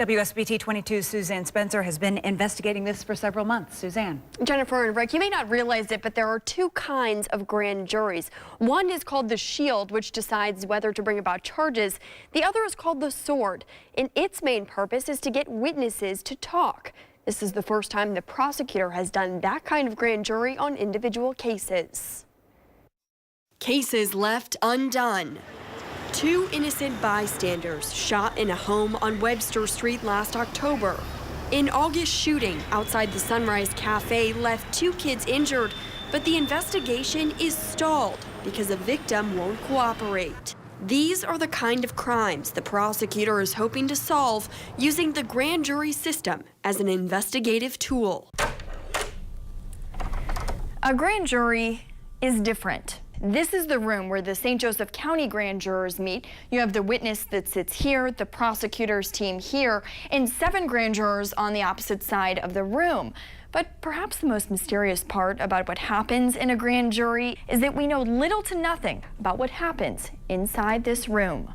WSBT 22's Suzanne Spencer has been investigating this for several months. Suzanne. Jennifer and Rick, you may not realize it, but there are two kinds of grand juries. One is called the shield, which decides whether to bring about charges. The other is called the sword, and its main purpose is to get witnesses to talk. This is the first time the prosecutor has done that kind of grand jury on individual cases. Cases left undone. Two innocent bystanders shot in a home on Webster Street last October. An August shooting outside the Sunrise Cafe left two kids injured, but the investigation is stalled because a victim won't cooperate. These are the kind of crimes the prosecutor is hoping to solve using the grand jury system as an investigative tool. A grand jury is different. This is the room where the St. Joseph County grand jurors meet. You have the witness that sits here, the prosecutor's team here, and 7 grand jurors on the opposite side of the room. But perhaps the most mysterious part about what happens in a grand jury is that we know little to nothing about what happens inside this room.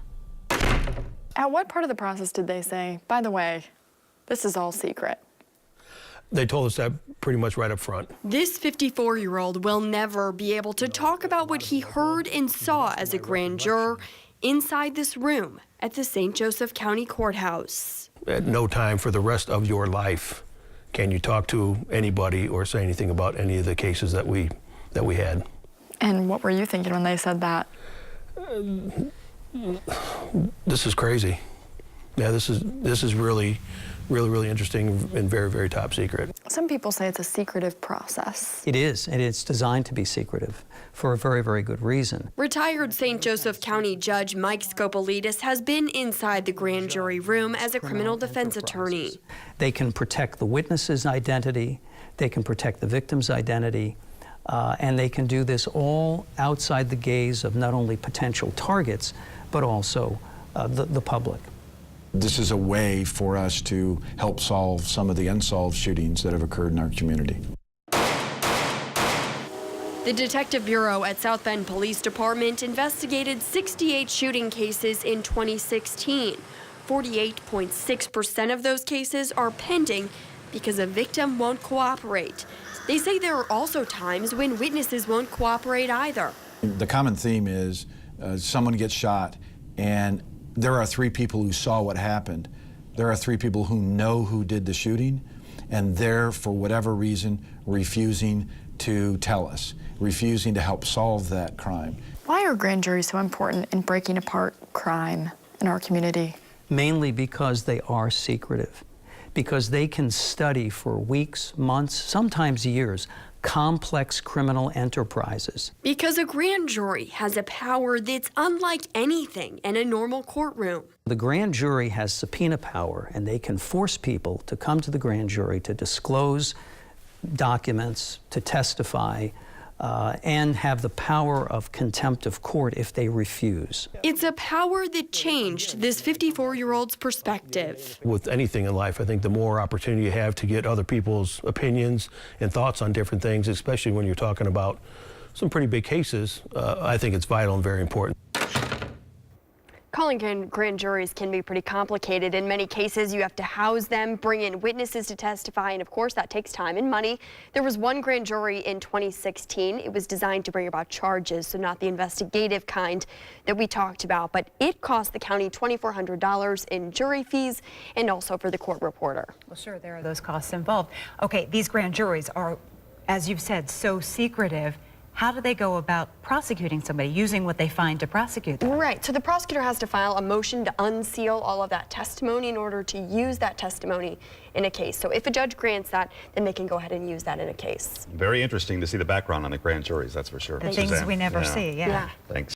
At what part of the process did they say, by the way, this is all secret? They told us that pretty much right up front. This 54-year-old will never be able to talk about what he heard and saw as a grand juror inside this room at the St. Joseph County Courthouse. At no time for the rest of your life can you talk to anybody or say anything about any of the cases that we had. And what were you thinking when they said that? This is crazy. Yeah, this is really interesting and very, very top secret. Some people say it's a secretive process. It is, and it's designed to be secretive for a very, very good reason. Retired St. Joseph County Judge Mike Scopolidis has been inside the grand jury room as a criminal defense attorney. They can protect the witness's identity, they can protect the victim's identity, and they can do this all outside the gaze of not only potential targets, but also the public. This is a way for us to help solve some of the unsolved shootings that have occurred in our community. The Detective Bureau at South Bend Police Department investigated 68 shooting cases in 2016. 48.6% of those cases are pending because a victim won't cooperate. They say there are also times when witnesses won't cooperate either. The common theme is someone gets shot and there are 3 people who saw what happened. There are 3 people who know who did the shooting, and they're, for whatever reason, refusing to tell us, refusing to help solve that crime. Why are grand juries so important in breaking apart crime in our community? Mainly because they are secretive, because they can study for weeks, months, sometimes years, complex criminal enterprises. Because a grand jury has a power that's unlike anything in a normal courtroom. The grand jury has subpoena power, and they can force people to come to the grand jury to disclose documents, to testify, and have the power of contempt of court if they refuse. It's a power that changed this 54-year-old's perspective. With anything in life, I think the more opportunity you have to get other people's opinions and thoughts on different things, especially when you're talking about some pretty big cases, I think it's vital and very important. Calling grand juries can be pretty complicated. In many cases, you have to house them, bring in witnesses to testify, and of course, that takes time and money. There was one grand jury in 2016. It was designed to bring about charges, so not the investigative kind that we talked about, but it cost the county $2,400 in jury fees and also for the court reporter. Well, sure, there are those costs involved. Okay, these grand juries are, as you've said, so secretive. How do they go about prosecuting somebody, using what they find to prosecute them? Right, so the prosecutor has to file a motion to unseal all of that testimony in order to use that testimony in a case. So if a judge grants that, then they can go ahead and use that in a case. Very interesting to see the background on the grand juries, that's for sure. The things we never see, yeah. Thanks.